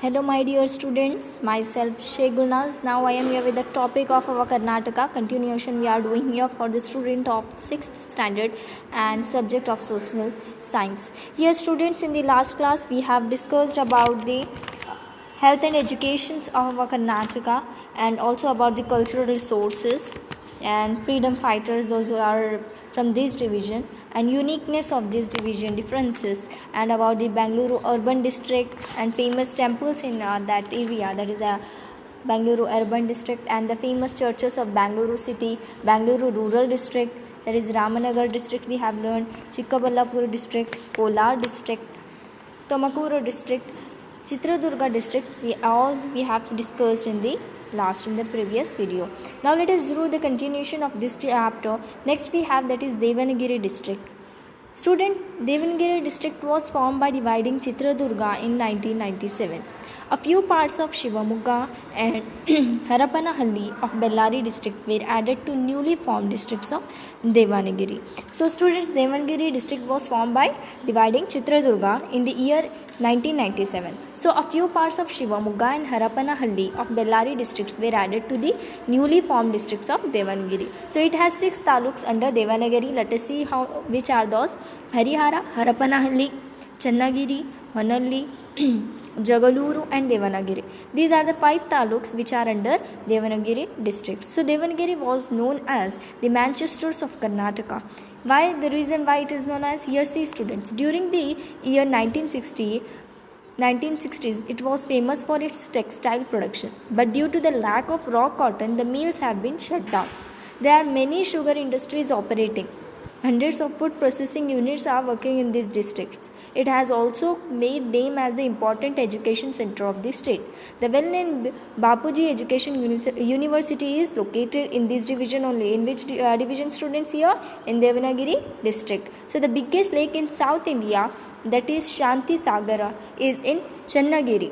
Hello, my dear students. Myself Sheikh Gulnaz. Now I am here with the topic of our Karnataka continuation. We are doing here for the student of 6th standard and subject of social science. Here, students, in the last class we have discussed about the health and education of our Karnataka and also about the cultural resources and freedom fighters, those who are from this division, and uniqueness of this division differences, and about the Bangalore urban district and famous temples in that area, that is a Bangalore urban district, and the famous churches of Bangalore city, Bangalore rural district, that is Ramanagar district we have learned, Chikkaballapur district, Kolar district, Tumakuru district, Chitradurga district, we have discussed in the previous video. Now let us do the continuation of this chapter. Next we have, that is Devanagiri district. Student, Devanagiri district was formed by dividing Chitradurga in 1997. A few parts of Shivamogga and Harapanahalli of Bellary district were added to newly formed districts of Devanagiri. So students, Devanagiri district was formed by dividing Chitradurga in the year 1997. So a few parts of Shivamogga and Harapanahalli of Bellary districts were added to the newly formed districts of Devanagiri. So it has 6 taluks under Devanagiri. Let us see which are those: Harihara, Harapanahalli, Channagiri, Honalli, Jagaluru and Devanagiri. These are the 5 taluks which are under Devanagiri district. So Devanagiri was known as the Manchesters of Karnataka. Why? The reason why it is known as, here see students, during the year 1960s, it was famous for its textile production. But due to the lack of raw cotton, the mills have been shut down. There are many sugar industries operating. Hundreds of food processing units are working in these districts. It has also made name as the important education center of the state. The well-named Bapuji Education University is located in this division only. In which division, students? Here in Devanagiri district. So the biggest lake in South India, that is Shanti Sagara, is in Channagiri.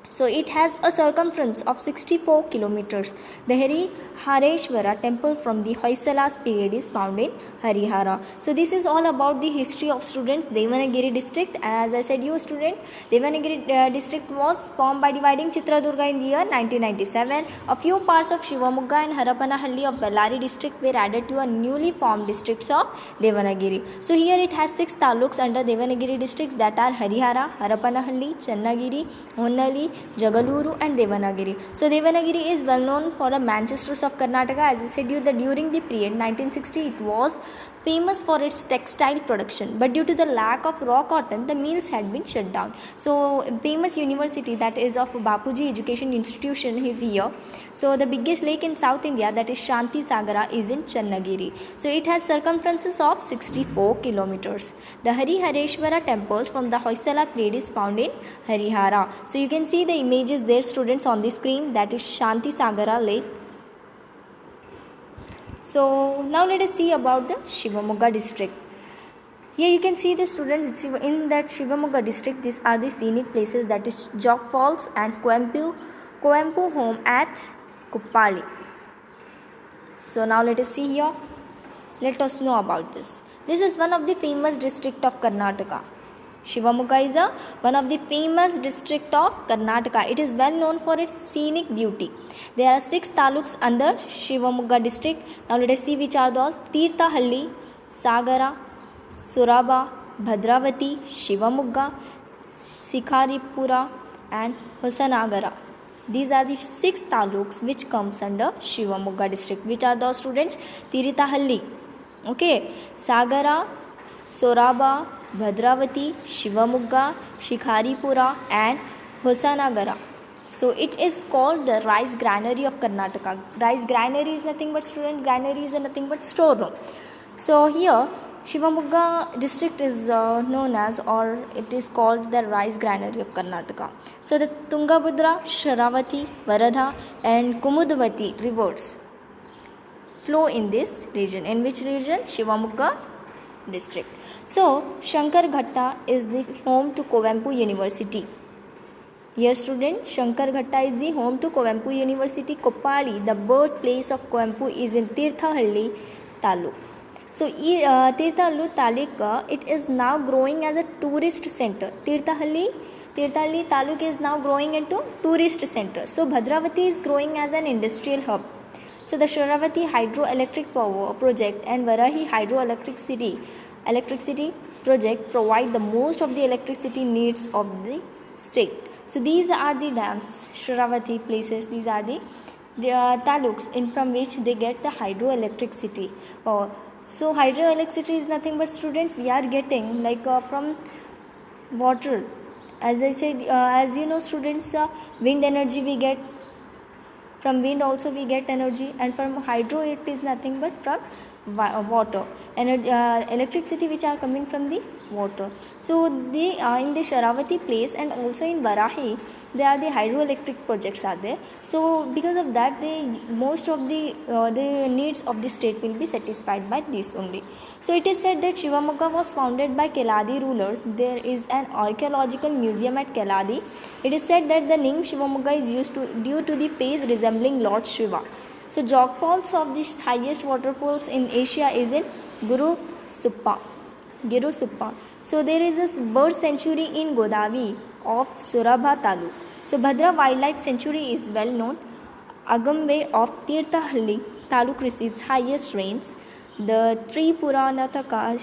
So it has a circumference of 64 kilometers. The Harihareshwara temple from the Hoysala's period is found in Harihara. So this is all about the history of students Devanagiri district. As I said you student, Devanagiri district was formed by dividing Chitradurga in the year 1997. A few parts of Shivamogga and Harapanahalli of Bellary district were added to a newly formed districts of Devanagiri. So here it has 6 taluks under Devanagiri districts, that are Harihara, Harapanahalli, Channagiri, Honnali, Jagaluru and Devanagiri. So Devanagiri is well known for the Manchesters of Karnataka. As I said you that during the period 1960, it was famous for its textile production, but due to the lack of raw cotton, the mills had been shut down. So famous university, that is of Bapuji Education Institution, is here. So the biggest lake in South India, that is Shanti Sagara, is in Channagiri. So it has circumferences of 64 kilometers. The Harihareshwara temple from the Hoysala period is found in Harihara. So you can see the images there students on the screen, that is Shanti Sagara lake. So now let us see about the Shivamogga district. Here you can see the students in that Shivamogga district. These are the scenic places, that is Jog Falls and Coimpu home at Kuppali. So now let us see here. Let us know about this. This is one of the famous district of Karnataka. Shivamogga is one of the famous district of Karnataka. It is well known for its scenic beauty. There are 6 taluks under Shivamogga district. Now let us see which are those: Tirthahalli, Sagara, Suraba, Bhadravati, Shivamogga, Sikaripura and Hosanagara. These are the 6 taluks which comes under Shivamogga district. Which are those students? Tirthahalli, okay, Sagara, Soraba, Bhadravati, Shivamogga, Shikaripura and Hosanagara. So it is called the rice granary of Karnataka. Rice granary is nothing but student, granary is nothing but storeroom. So here Shivamogga district is known as, or it is called the rice granary of Karnataka. So the Tungabhadra, Sharavati, Varadha and Kumudavati rivers flow in this region. In which region? Shivamogga district. So Shankarghatta is the home to Kovempu University. Here student, Shankarghatta is the home to Kovempu University. Koppali, the birthplace of Kovempu, is in Tirthahalli taluk. So Tirthahalli taluk, it is now growing as a tourist center. Tirthahalli Tirthalli taluk is now growing into tourist center. So Bhadravati is growing as an industrial hub. So the Shravati hydroelectric power project and Varahi electricity project provide the most of the electricity needs of the state. So these are the dams, Shravati places, these are the taluks in from which they get the hydroelectricity. So hydroelectricity is nothing but, students, we are getting like from water. As I said, as you know students, wind energy we get from wind, also we get energy, and from hydro it is nothing but from water, energy, electricity which are coming from the water. So they are in the Sharavati place and also in Varahi they are the hydroelectric projects are there. So because of that, they most of the needs of the state will be satisfied by this only. So it is said that Shivamogga was founded by Keladi rulers. There is an archaeological museum at Keladi. It is said that the name Shivamogga is used due to the face resembling Lord Shiva. So jog falls of the highest waterfalls in Asia is in Guru Suppa. So there is a bird sanctuary in Godavi of Surabha Taluk. So Bhadra Wildlife Sanctuary is well known. Agambe of Tirthahalli Taluk receives highest rains. The three Puranataka.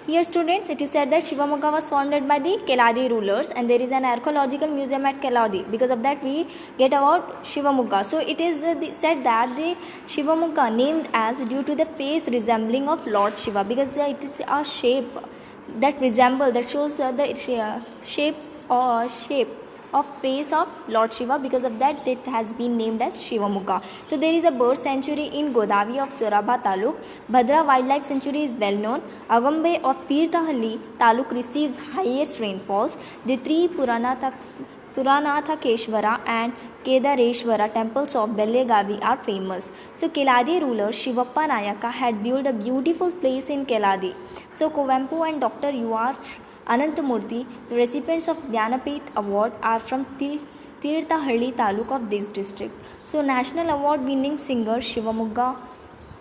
Here students, it is said that Shivamogga was founded by the Keladi rulers and there is an archaeological museum at Keladi. Because of that we get about Shivamogga. So it is said that the Shivamogga named as due to the face resembling of Lord Shiva, because it is a shape that resemble, that shows the shapes or shape of face of Lord Shiva. Because of that it has been named as Shivamogga. So there is a bird sanctuary in Godavi of Surabha Taluk. Bhadra Wildlife Sanctuary is well known. Agambe of Tirthahalli Taluk received highest rainfalls. The three Puranathakeshwara and Kedareshwara temples of Bellegavi are famous. So Keladi ruler Shivappa Nayaka had built a beautiful place in Keladi. So Kovempu and Dr. U.R. Anantamurthy, the recipients of Jnanapith Award, are from Tirthahalli Taluk of this district. So National Award winning singer Shivamogga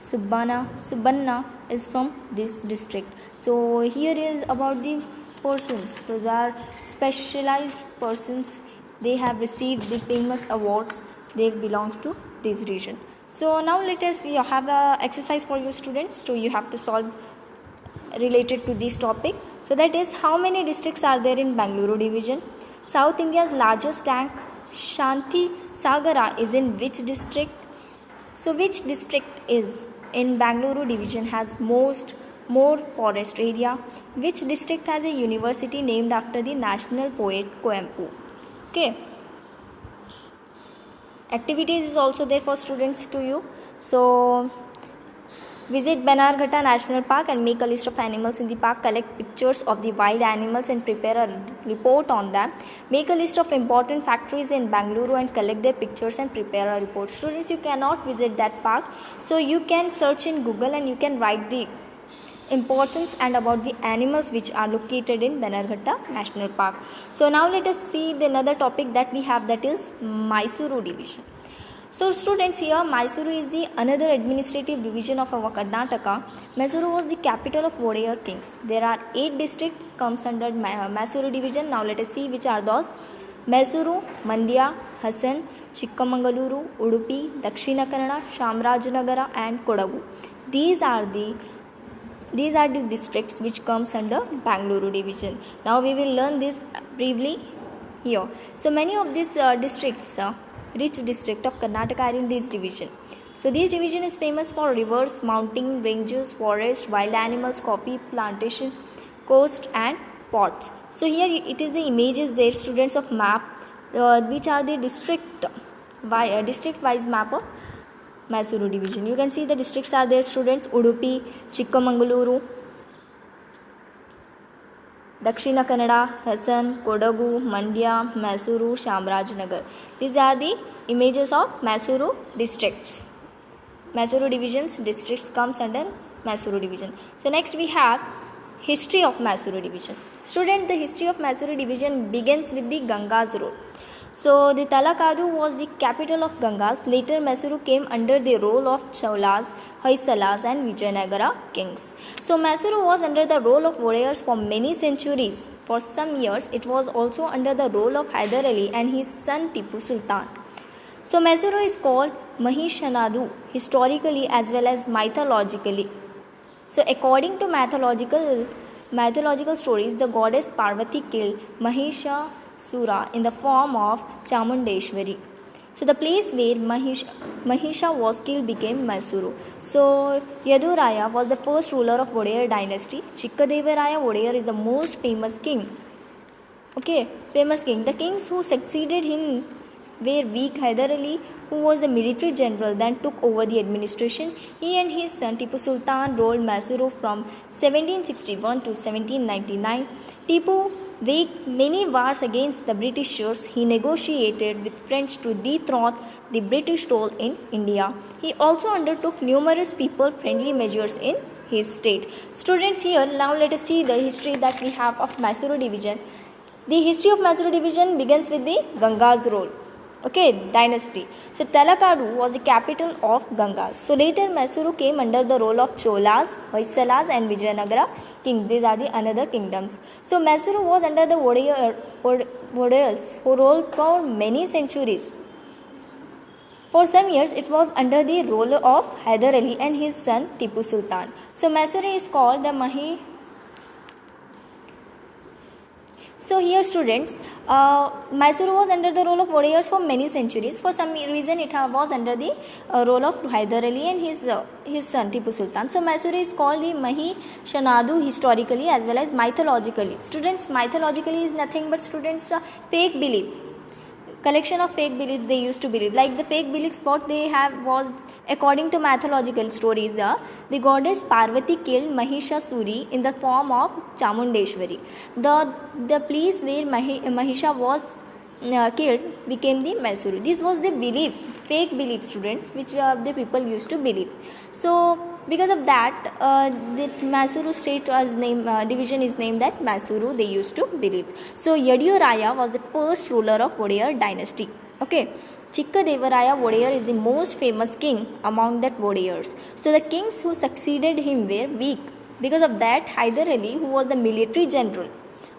Subbanna is from this district. So here is about the persons. Those are specialized persons. They have received the famous awards. They belong to this region. So now let us have an exercise for your students. So you have to solve related to this topic. So that is, how many districts are there in Bangalore division? South India's largest tank Shanti Sagara is in which district? So which district is in Bangalore division has more forest area? Which district has a university named after the national poet Kovempu? Okay. Activities is also there for students to you. So visit Banarghata National Park and make a list of animals in the park. Collect pictures of the wild animals and prepare a report on them. Make a list of important factories in Bangalore and collect their pictures and prepare a report. Students, you cannot visit that park, so you can search in Google and you can write the importance and about the animals which are located in Banarghata National Park. So now let us see the another topic that we have, that is Mysuru division. So students, here Mysuru is the another administrative division of our Karnataka. Mysuru was the capital of warrior kings. There are 8 districts comes under Mysuru division. Now let us see which are those. Mysuru, Mandya, Hassan, Chikkamangaluru, Udupi, Dakshina Kannada, Chamarajanagar and Kodagu. These are the districts which comes under Bangalore division. Now we will learn this briefly here. So many of these districts, rich district of Karnataka are in this division. So this division is famous for rivers, mountain ranges, forest, wild animals, coffee plantation, coast and ports. So here it is the images there, students, of map which are the district wise map of Mysuru division. You can see the districts are there, students: Udupi, Chikkamangaluru, Dakshina Kannada, Hassan, Kodagu, Mandya, Mysuru, Chamarajanagar. These are the images of Mysuru districts. Mysuru divisions, districts comes under Mysuru division. So next we have history of Mysuru division. Student, the history of Mysuru division begins with the Ganga's role. So the Talakadu was the capital of Gangas. Later Mysuru came under the rule of Cholas, Hoysalas and Vijayanagara kings. So Mysuru was under the rule of warriors for many centuries. For some years it was also under the rule of Hyder Ali and his son Tipu Sultan. So Mysuru is called Mahishanadu historically as well as mythologically. So according to mythological stories, the goddess Parvati killed Mahishasura in the form of Chamundeshwari. So the place where Mahisha was killed became Mysuru. So Yaduraya was the first ruler of Vodayar dynasty. Chikkadevaraya Vodayar is the most famous king. Famous king. The kings who succeeded him were weak. Hyder Ali, who was the military general, then took over the administration. He and his son Tipu Sultan ruled Mysuru from 1761 to 1799. Tipu waged many wars against the Britishers. He negotiated with French to dethrone the British rule in India. He also undertook numerous people-friendly measures in his state. Students, here now let us see the history that we have of Mysuru division. The history of Mysuru division begins with the Ganga's rule. Dynasty. So Talakadu was the capital of Gangas. So later Mysuru came under the rule of Cholas, Hoysalas and Vijayanagara king. These are the another kingdoms. So Mysuru was under the warriors who ruled for many centuries. For some years it was under the rule of Hyder Ali and his son Tipu Sultan. So Mysuru is called the So here students, Mysuru was under the rule of warriors for many centuries. For some reason it was under the rule of Hyder Ali and his son Tipu Sultan. So Mysuru is called the Mahishanadu historically as well as mythologically. Students, mythologically is nothing but students fake belief. Collection of fake beliefs they used to believe. Like the fake beliefs what they have was according to mythological stories. The goddess Parvati killed Mahishasuri in the form of Chamundeshwari. The place where Mahisha was killed became the Mysuru. This was the belief, fake belief students, which the people used to believe. So because of that, the Mysuru state was division is named that Mysuru they used to believe. So Yaduraya was the first ruler of Vodayar dynasty. Chikkadevaraya Vodayar is the most famous king among that Vodayars. So the kings who succeeded him were weak. Because of that, Hyder Ali, who was the military general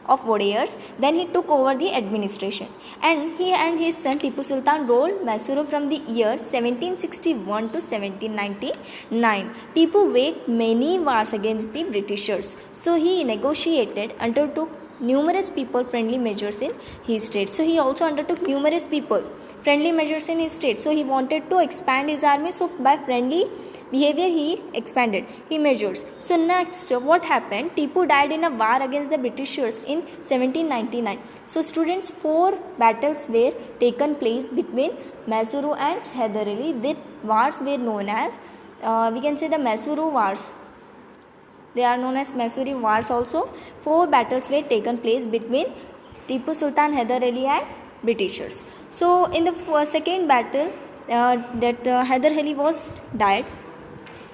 of Vodayars, then he took over the administration. And he and his son Tipu Sultan ruled Mysuru from the year 1761 to 1799. Tipu waged many wars against the Britishers. So he negotiated, undertook numerous people-friendly measures in his state. So he also undertook numerous people-friendly measures in his state. So he wanted to expand his army. So by friendly behavior he expanded, he measures. So next what happened? Tipu died in a war against the Britishers in 1799. So students, 4 battles were taken place between Mysuru and Hyder Ali. The wars were known as, we can say the Mysuru wars. They are known as Mysuru wars also. 4 battles were taken place between Tipu Sultan, Hyder Ali and Britishers. So in the second battle, Hyder Ali was died.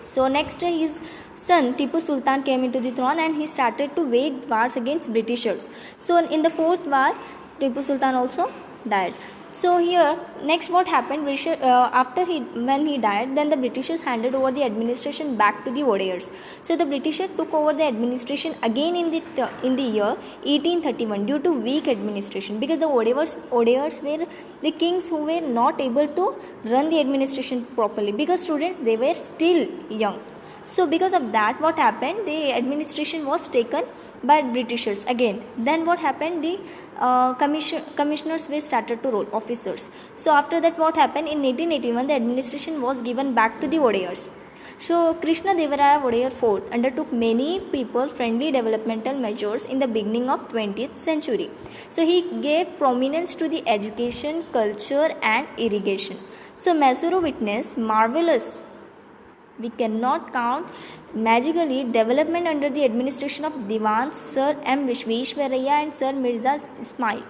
So next his son Tipu Sultan came into the throne and he started to wage wars against Britishers. So in the 4th war, Tipu Sultan also died. So here next what happened, when he died, then the Britishers handed over the administration back to the Vodayars. So the Britishers took over the administration again in the year 1831 due to weak administration, because the Vodayars were the kings who were not able to run the administration properly, because students, they were still young. So because of that, what happened, the administration was taken by Britishers again. Then what happened, the commissioners were started to rule, officers. So after that what happened, in 1881 the administration was given back to the Vodayars. So Krishna Devaraya Vodayar IV undertook many people-friendly developmental measures in the beginning of 20th century. So he gave prominence to the education, culture and irrigation. So Mysuru witnessed marvelous, we cannot count, magically development under the administration of Diwans Sir M. Vishveshwaraya and Sir Mirza Ismail.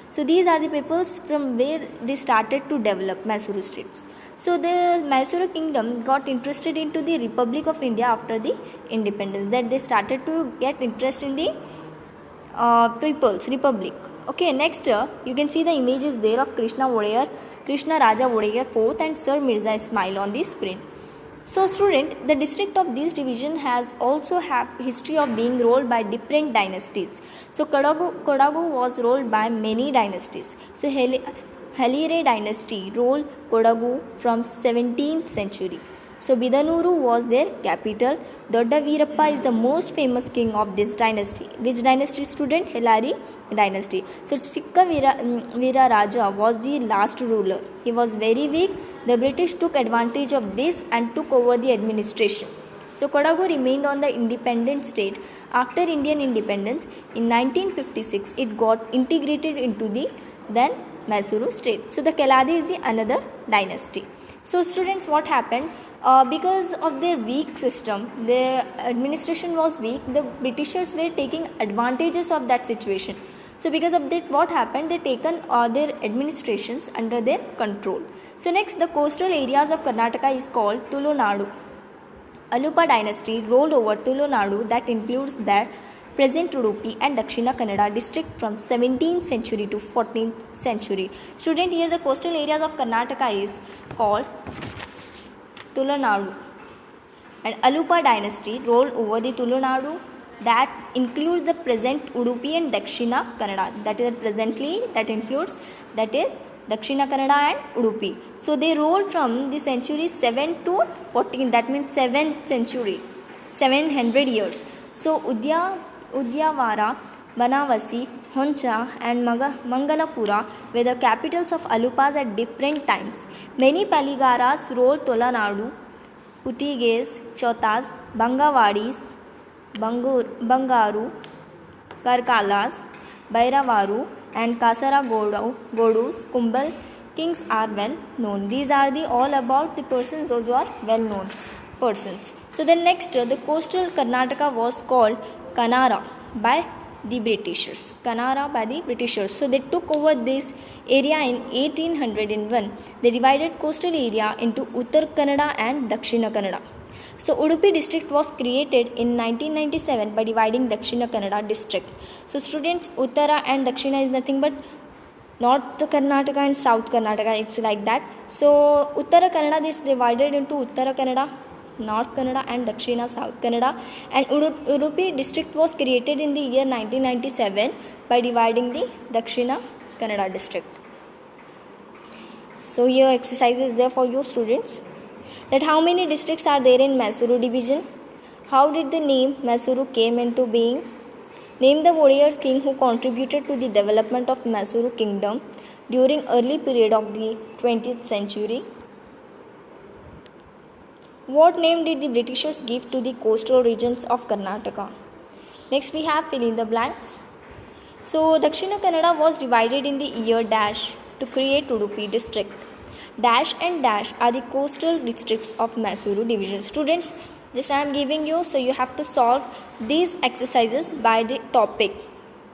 So these are the peoples from where they started to develop Mysuru states. So the Mysuru kingdom got interested into the Republic of India after the independence. That they started to get interest in the people's republic. Okay, next you can see the images there of Krishna Raja Vodayar fourth and Sir Mirza Ismail on the screen. So student, the district of this division has also have history of being ruled by different dynasties. So Kodagu was ruled by many dynasties. So Halire dynasty ruled Kodagu from 17th century. So Bidanuru was their capital. Dodda Veerappa is the most famous king of this dynasty. Which dynasty student? Halari dynasty. So Chikka Veera Raja was the last ruler. He was very weak. The British took advantage of this and took over the administration. So Kodagu remained on the independent state. After Indian independence in 1956, it got integrated into the then Mysuru state. So the Keladi is the another dynasty. So students, what happened? Because of their weak system, their administration was weak, the Britishers were taking advantages of that situation. So because of that, what happened? They taken their administrations under their control. So next, the coastal areas of Karnataka is called Tulunadu. Alupa dynasty ruled over Tulunadu, that includes their present Udupi and Dakshina Kannada district from 17th century to 14th century. Student, here the coastal areas of Karnataka is called Tulunadu, and Alupa dynasty ruled over the Tulunadu, that includes the present Udupi and Dakshina Kannada. That is presently that includes, that is Dakshina Kannada and Udupi. So they ruled from the century 7 to 14. That means 7th century, 700 years. So Udyavara, Banavasi, Honcha and Mangalapura were the capitals of Alupas at different times. Many Paligaras ruled Tolanadu, Utiges, Chotas, Bangawadis, Bangaru, Karkalas, Bairavaru and Kasara Godus, Kumbal kings are well known. These are the all about the persons, those who are well known persons. So then next, the coastal Karnataka was called Kanara by the Britishers. Kanara by the Britishers. So they took over this area in 1801. They divided coastal area into Uttar Kannada and Dakshina Kannada. So Udupi district was created in 1997 by dividing Dakshina Kannada district. So students, Uttara and Dakshina is nothing but North Karnataka and South Karnataka. It's like that. So Uttara Kannada is divided into Uttara Kannada, North Kannada and Dakshina South Kannada, and Udupi district was created in the year 1997 by dividing the Dakshina Kannada district. So here exercise is there for you students, that how many districts are there in Mysuru division? How did the name Mysuru came into being? Name the Vodayar king who contributed to the development of Mysuru kingdom during early period of the 20th century. What name did the Britishers give to the coastal regions of Karnataka? Next we have fill in the blanks. So Dakshina Kannada was divided in the year dash to create Udupi district. Dash and dash are the coastal districts of Mysuru division. Students, this I am giving you, so you have to solve these exercises by the topic,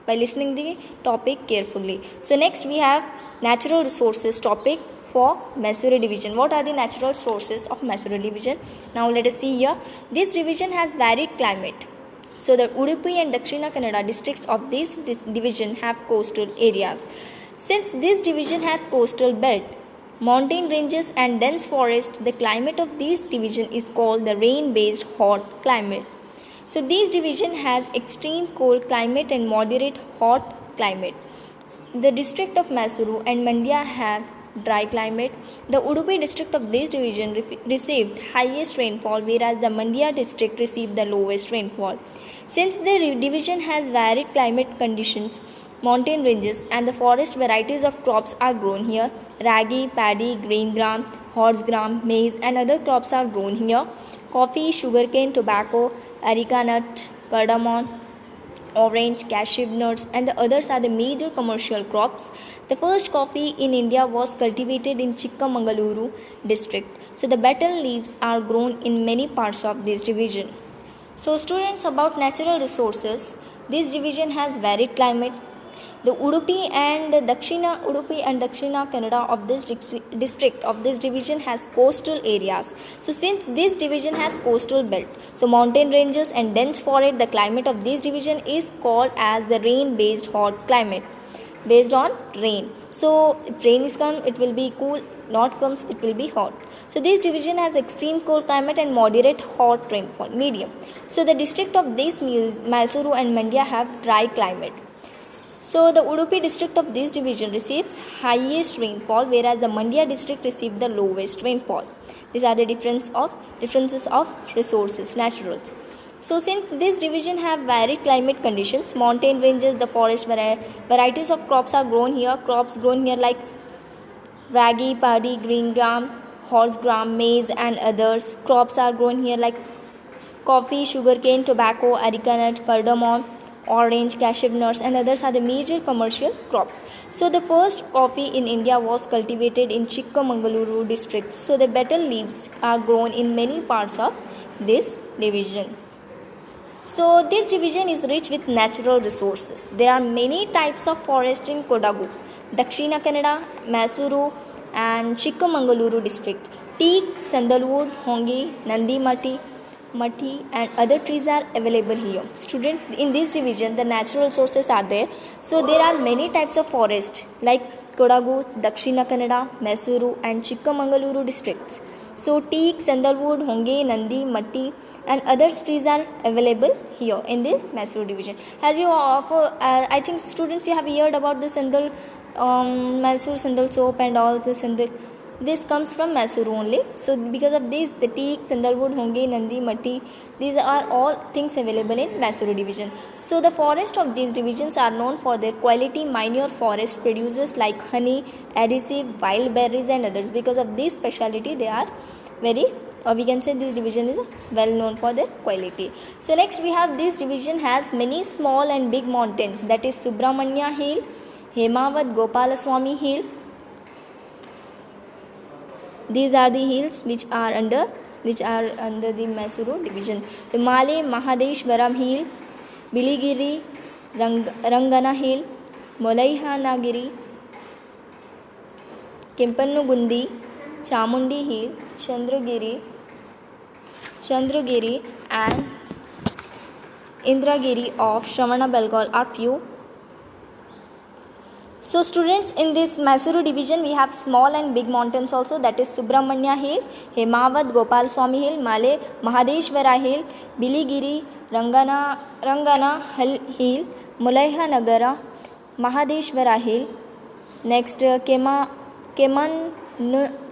by listening the topic carefully. So next we have natural resources topic for Mysuru division. What are the natural sources of Mysuru division? Now let us see here. This division has varied climate. So the Udupi and Dakshina Kannada districts of this division have coastal areas. Since this division has coastal belt, mountain ranges and dense forest, the climate of this division is called the rain-based hot climate. So this division has extreme cold climate and moderate hot climate. The district of Mysuru and Mandya have dry climate. The Udupi district of this division received highest rainfall, whereas the Mandya district received the lowest rainfall. Since the division has varied climate conditions, mountain ranges and the forest, varieties of crops are grown here. Ragi, paddy, green gram, horse gram, maize and other crops are grown here. Coffee, sugarcane, tobacco, areca nut, cardamom, orange, cashew nuts and the others are the major commercial crops. The first coffee in India was cultivated in Chikkamangaluru district. So the betel leaves are grown in many parts of this division. So students, about natural resources, this division has varied climate. The Udupi and Dakshina Kannada of this district of this division has coastal areas. So since this division has coastal belt, so mountain ranges and dense forest, the climate of this division is called as the rain-based hot climate. based on rain. So if rain is come, it will be cool, not comes, it will be hot. So this division has extreme cold climate and moderate hot rainfall, medium. So the district of these Mysuru and Mandya have dry climate. So the Udupi district of this division receives highest rainfall, whereas the Mandya district receives the lowest rainfall. These are the differences of resources, naturals. So since this division have varied climate conditions, mountain ranges, the forest varieties of crops are grown here. Crops grown here like ragi, paddy, green gram, horse gram, maize and others. Crops are grown here like coffee, sugarcane, tobacco, areca nut, cardamom, orange, cashew nuts and others are the major commercial crops. So the first coffee in India was cultivated in Chikkamangaluru district. So the betel leaves are grown in many parts of this division. So this division is rich with natural resources. There are many types of forest in Kodagu, Dakshina Kannada, Mysuru and Chikkamangaluru district. Teak, sandalwood, hongi, nandi mati and other trees are available here. Students, in this division the natural resources are there. So there are many types of forest like Kodagu, Dakshina Kannada, Mysuru and Chikkamangaluru districts. So teak, sandalwood, honge, nandi, matti and other trees are available here in the Mysuru division. As you I think students, you have heard about the sandal, Mysuru sandal soap and all the sandal. This comes from Mysuru only. So because of this, the teak, sandalwood, honge, nandi, matti, these are all things available in Mysuru division. So the forest of these divisions are known for their quality. Minor forest produces like honey, adhesive, wild berries and others. Because of this speciality, they are very, or we can say this division is well known for their quality. So next we have this division has many small and big mountains, that is Subramanya Hill, Hemawat Gopalaswamy Hill. These are the hills which are under the Mysuru division. The Male Mahadeshwaram Hill, Biligiri, Rangana Hill, Molaihanagiri, Kempannugundi, Chamundi Hill, Chandragiri and Indragiri of Shravana-Belgaum are few. So students, in this Mysuru division we have small and big mountains also, that is Subramanya Hill, Hemawat Gopalaswamy Hill, Male Mahadeshwara Hill, Biligiri, Rangana Hill, Mulaihanagara, Mahadeshwara Hill. Next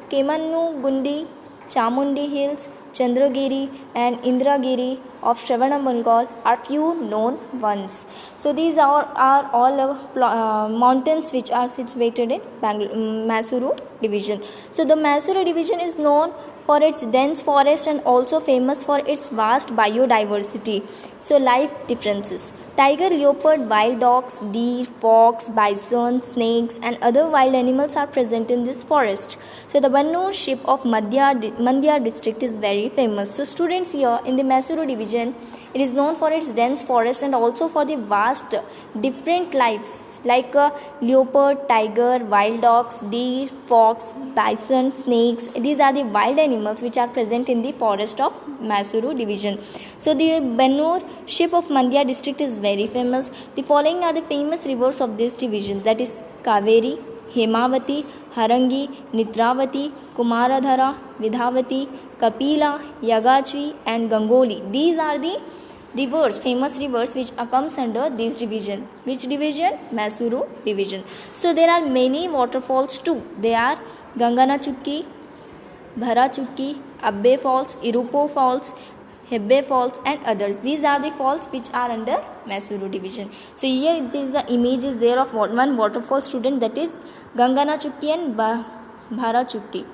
Kemannugundi, Chamundi Hills, Chandragiri and Indragiri of Shravana-Belgaum are few known ones. So these are all mountains which are situated in Mysuru division. So the Mysuru division is known for its dense forest and also famous for its vast biodiversity. So life differences: tiger, leopard, wild dogs, deer, fox, bison, snakes and other wild animals are present in this forest. So the Bannur ship of Mandya district is very famous. So students, here in the Mysuru division, it is known for its dense forest and also for the vast different lives like leopard, tiger, wild dogs, deer, fox, bison, snakes. These are the wild animals which are present in the forest of Mysuru division. So the Bannur ship of Mandya district is very famous. The following are the famous rivers of this division, that is Kaveri, Hemavati, Harangi, Nitravati, Kumaradhara, Vidhavati, Kapila, Yagachi and Gangoli. These are the rivers, famous rivers which comes under this division. Which division? Mysuru division. So there are many waterfalls too. They are Gangana Chukki, Bhara Chukki, Abbe Falls, Irupo Falls, Hebbe Falls and others. These are the falls which are under Mysuru division. So here there is the image is there of one waterfall, student, that is Gangana Chukki and Bhara Chukki.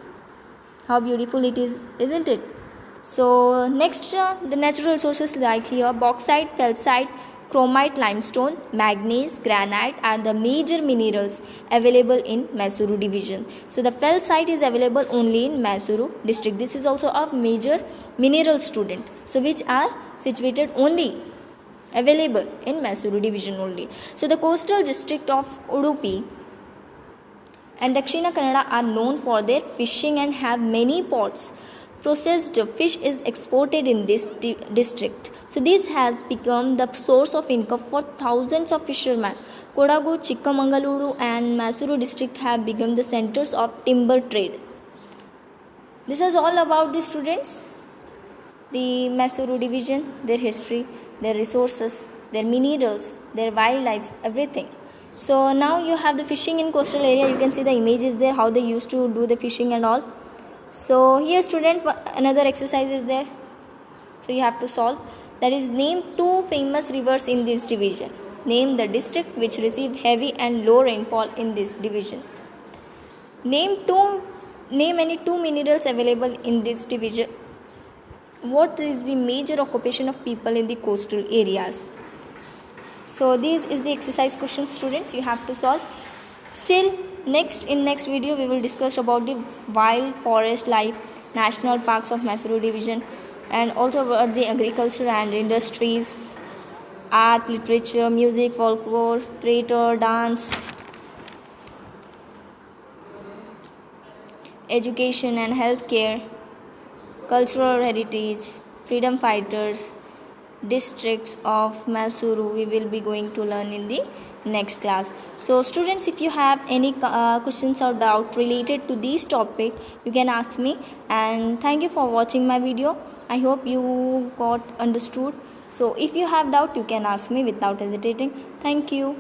How beautiful it is, isn't it? So next the natural resources like here bauxite, calcite, chromite, limestone, manganese, granite are the major minerals available in Mysuru division. So the feldsite is available only in Mysuru district. This is also a major mineral, student. So which are situated only available in Mysuru division only. So the coastal district of Udupi and Dakshina Kannada are known for their fishing and have many ports processed fish is exported in this district. So this has become the source of income for thousands of fishermen. Kodagu, Chikkamangaluru and Mysuru district have become the centers of timber trade. This is all about the students, the Mysuru division, their history, their resources, their minerals, their wildlife, everything. So now you have the fishing in coastal area. You can see the images there, how they used to do the fishing and all. So here student, another exercise is there. So you have to solve. That is, name two famous rivers in this division. Name the district which receive heavy and low rainfall in this division. Name any two minerals available in this division. What is the major occupation of people in the coastal areas? So this is the exercise question, students, you have to solve. Still, in next video we will discuss about the wild forest life, national parks of Mysuru division, and also about the agriculture and industries, art, literature, music, folklore, theatre, dance, education and healthcare, cultural heritage, freedom fighters, districts of Mysuru we will be going to learn in the next class. So students, if you have any questions or doubt related to this topic, you can ask me. And thank you for watching my video. I hope you got understood. So if you have doubt, you can ask me without hesitating. Thank you.